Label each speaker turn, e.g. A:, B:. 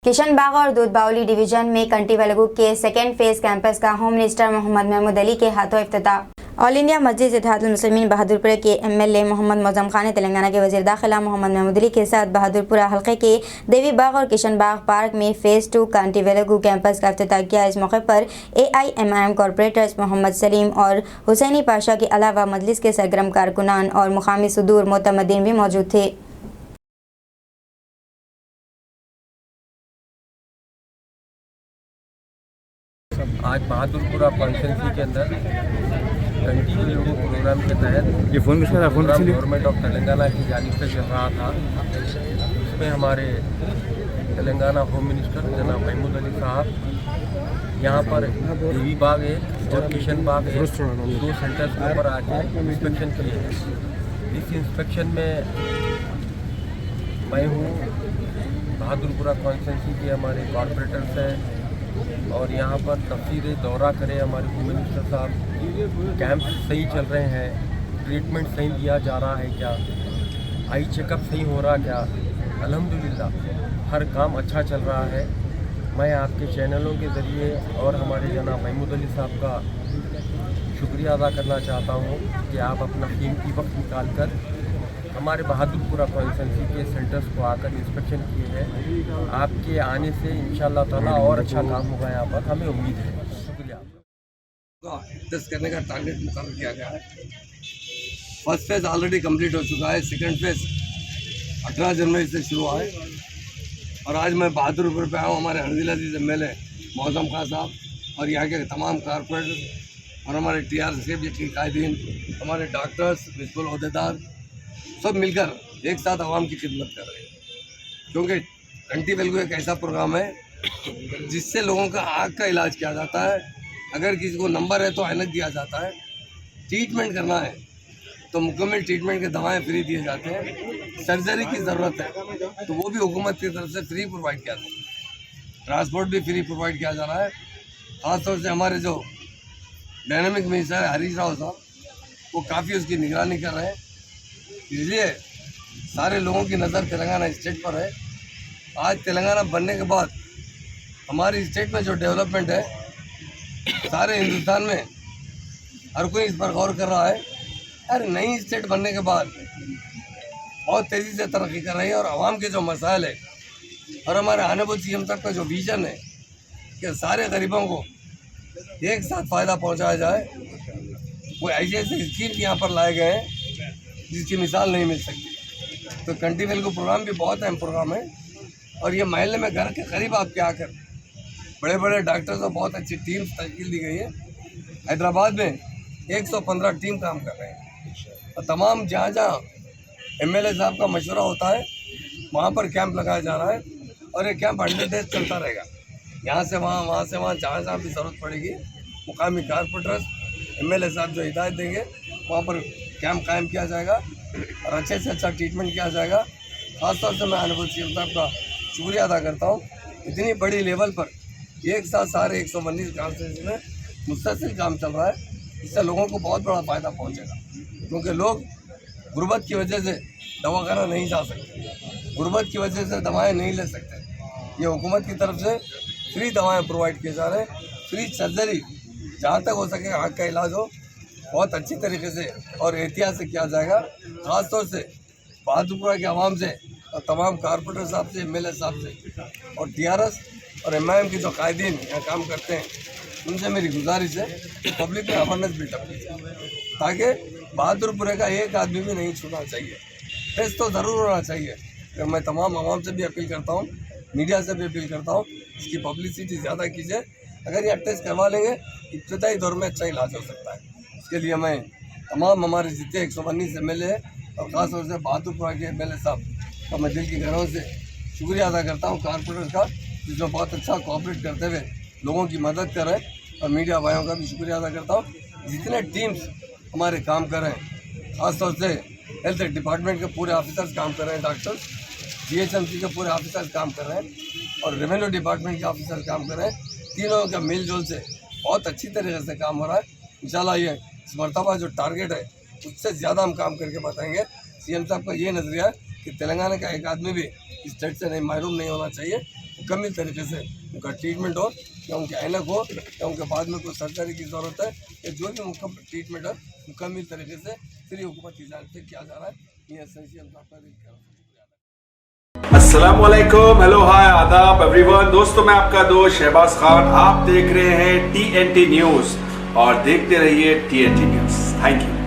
A: किशन बाग और दूध बावली डिवीजन में कंटी वेलगू के सेकेंड फेज कैंपस का होम मिनिस्टर मोहम्मद महमूद अली के हाथों इफ्तिताह। ऑल इंडिया मस्जिद इत्तेहादुल मुस्लिमीन बहादुरपुरा के एमएलए मोहम्मद मौजम खान ने तेलंगाना के वज़ीर दाखिला मोहम्मद महमूद अली के साथ बहादुरपुरा हल्के के देवी बाग और किशन बाग पार्क में फेज़ 2 कंटी वेलगू कैंपस का इफ्तिताह किया। इस मौके पर AIMIM कॉरपोरेटर्स मोहम्मद सलीम और हुसैनी पाशा के अलावा मजलिस के सरगर्म कारकुनान और मुकामी सुदूर मोतमदीन भी मौजूद थे।
B: आज बहादुरपुरा कॉन्स्टिट्यूंसी के अंदर कंटिन्यू लोगों प्रोग्राम के तहत
C: ये फ़ोन किसका था? फ़ोन किसी ने?
B: गवर्नमेंट ऑफ तेलंगाना की जानिब से चल रहा था। उसमें हमारे तेलंगाना होम मिनिस्टर जनाब महमूद अली साहब यहाँ पर देवी बाग है और किशन बाग है, दो सेंटर्स के ऊपर आके इंस्पेक्शन किए हैं। इस इंस्पेक्शन में मैं हूँ, बहादुरपुरा कॉन्स्टिट्यूंसी के हमारे कॉरपोरेटर्स हैं और यहाँ पर तफसीली दौरा करें हमारे होम मिनिस्टर साहब। कैंप सही चल रहे हैं, ट्रीटमेंट सही दिया जा रहा है क्या, आई चेकअप सही हो रहा क्या, अल्हम्दुलिल्लाह हर काम अच्छा चल रहा है। मैं आपके चैनलों के ज़रिए और हमारे जनाब महमूद अली साहब का शुक्रिया अदा करना चाहता हूँ कि आप अपना कीमती वक्त निकाल कर हमारे बहादुरपुरा कॉन्स्टिट्यूंसी के सेंटर्स को आकर इंस्पेक्शन किए हैं। आपके आने से इंशाअल्लाह ताला और अच्छा काम होगा यहाँ पर, हमें उम्मीद है। शुक्रिया।
D: 10 करने का टारगेट मुकर्रर किया गया है। फर्स्ट फेज़ ऑलरेडी कंप्लीट हो चुका है, सेकंड फेज़ 18 जनवरी से शुरू हुआ है। और आज मैं बहादुरपुर पे आया हूँ हमारे हरदिल MLA मौजम खान साहब और यहाँ के तमाम कारपोरेटर और हमारे TRC के कायदीन, हमारे डॉक्टर्स, म्युनिसिपल अहदेदार सब मिलकर एक साथ आवाम की खिदमत कर रहे हैं। क्योंकि कंटी वेलगू एक ऐसा प्रोग्राम है जिससे लोगों का आँख का इलाज किया जाता है। अगर किसी को नंबर है तो ऐनक दिया जाता है। ट्रीटमेंट करना है तो मुकम्मल ट्रीटमेंट के दवाएं फ्री दिए जाते हैं। सर्जरी की ज़रूरत है तो वो भी हुकूमत की तरफ से फ्री प्रोवाइड किया जाता है। ट्रांसपोर्ट भी फ्री प्रोवाइड किया जा रहा है। ख़ासतौर से हमारे जो डायनामिक मिनिस्टर है हरीश राव साहब, वो काफ़ी उसकी निगरानी कर रहे हैं। इसलिए सारे लोगों की नज़र तेलंगाना स्टेट पर है। आज तेलंगाना बनने के बाद हमारी स्टेट में जो डेवलपमेंट है, सारे हिंदुस्तान में हर कोई इस पर गौर कर रहा है। अरे नई स्टेट बनने के बाद बहुत तेज़ी से तरक्की कर रही है और आवाम के जो मसाइल है और हमारे आनेबल CM तक का जो विजन है कि सारे गरीबों को एक साथ फ़ायदा पहुँचाया जाए, वो ऐसे ऐसे स्कीम यहाँ पर लाए गए हैं जिसकी मिसाल नहीं मिल सकती। तो कंटी वेलगू प्रोग्राम भी बहुत अहम प्रोग्राम है और ये महल्ले में घर के करीब आपके आकर बड़े बड़े डॉक्टर्स और बहुत अच्छी टीम तश्कील दी गई है। हैदराबाद में 115 टीम काम कर रहे हैं और तमाम जहाँ जहाँ MLA साहब का मशवरा होता है वहाँ पर कैंप लगाया जा रहा है और ये कैंप 100 डेज चलता रहेगा। यहाँ से वहाँ, वहाँ से वहाँ, जहाँ जहाँ भी ज़रूरत पड़ेगी मुकामी कारपोरेटर्स MLA साहब जो हिदायत देंगे वहाँ पर कैंप कायम किया जाएगा और अच्छे से अच्छा ट्रीटमेंट किया जाएगा। ख़ासतौर से मैं ऑनरेबल CM साहब का शुक्रिया अदा करता हूँ। इतनी बड़ी लेवल पर एक साथ सारे 119 कॉन्स्टिट्यूंसी में मुस्तसिल काम चल रहा है। इससे लोगों को बहुत बड़ा फ़ायदा पहुँचेगा क्योंकि लोग गुर्बत की वजह से दवाखाना नहीं जा सकते, गुर्बत की वजह से दवाएँ नहीं ले सकते। ये हुकूमत की तरफ से फ्री दवाएँ प्रोवाइड किए जा रहे हैं। फ्री सर्जरी जहाँ तक हो सके आँख का इलाज हो बहुत अच्छी तरीके से और एहतियात से किया जाएगा। ख़ासतौर से बहादुरपुरा के आवाम से और तमाम कारपोरेटर साहब से, MLA साहब से और TRS और MIM के जो कायदीन यहाँ काम करते हैं उनसे मेरी गुजारिश है कि पब्लिक में अवेयरनेस बिल्डअप कीजिए ताकि बहादुरपुरा का एक आदमी भी नहीं छूना चाहिए। टेस्ट तो ज़रूर होना चाहिए। तो मैं तमाम आवाम से भी अपील करता हूँ, मीडिया से भी अपील करता हूँ, इसकी पब्लिसिटी ज़्यादा कीजिए। अगर ये टेस्ट करवा लेंगे इब्तदाई दौर में अच्छा इलाज हो सकता है। इसके लिए मैं तमाम हमारे जितने 119 MLA और ख़ासतौर से बहादुरपुरा के MLA साहब का मैं दिल की गहराइयों से शुक्रिया अदा करता हूँ। कारपोरेटर का जो बहुत अच्छा कोऑपरेट करते हुए लोगों की मदद कर रहे हैं और मीडिया भाइयों का भी शुक्रिया अदा करता हूँ। जितने टीम्स हमारे काम कर रहे हैं, ख़ासतौर से हेल्थ डिपार्टमेंट के पूरे ऑफिसर्स काम कर रहे हैं, डॉक्टर्स, GHMC के पूरे ऑफिसर्स काम कर रहे हैं और रेवेन्यू डिपार्टमेंट के ऑफिसर्स काम कर रहे हैं। तीनों का मेल जोल से बहुत अच्छी तरीके से काम हो रहा है। इंशाल्लाह ये इस मरतबा जो टारगेट है उससे ज़्यादा हम काम करके बताएंगे। CM साहब का ये नज़रिया है कि तेलंगाना का एक आदमी भी इस स्टेट से नहीं महरूम नहीं होना चाहिए। मुकम्मल तरीके से उनका ट्रीटमेंट हो, या उनके ऐनक हो, या उनके बाद में कोई सर्जरी की ज़रूरत है, या जो भी मुकम्मल ट्रीटमेंट है मुकम्मल तरीके से फ्री हुकूमत की जानिब से किया जा रहा है। ये एसेंशियल
C: अस्सलाम वालेकुम, हेलो हाय आदाब एवरीवन। दोस्तों मैं आपका दोस्त शहबाज खान, आप देख रहे हैं TNT न्यूज़ और देखते रहिए TNT न्यूज़। Thank you.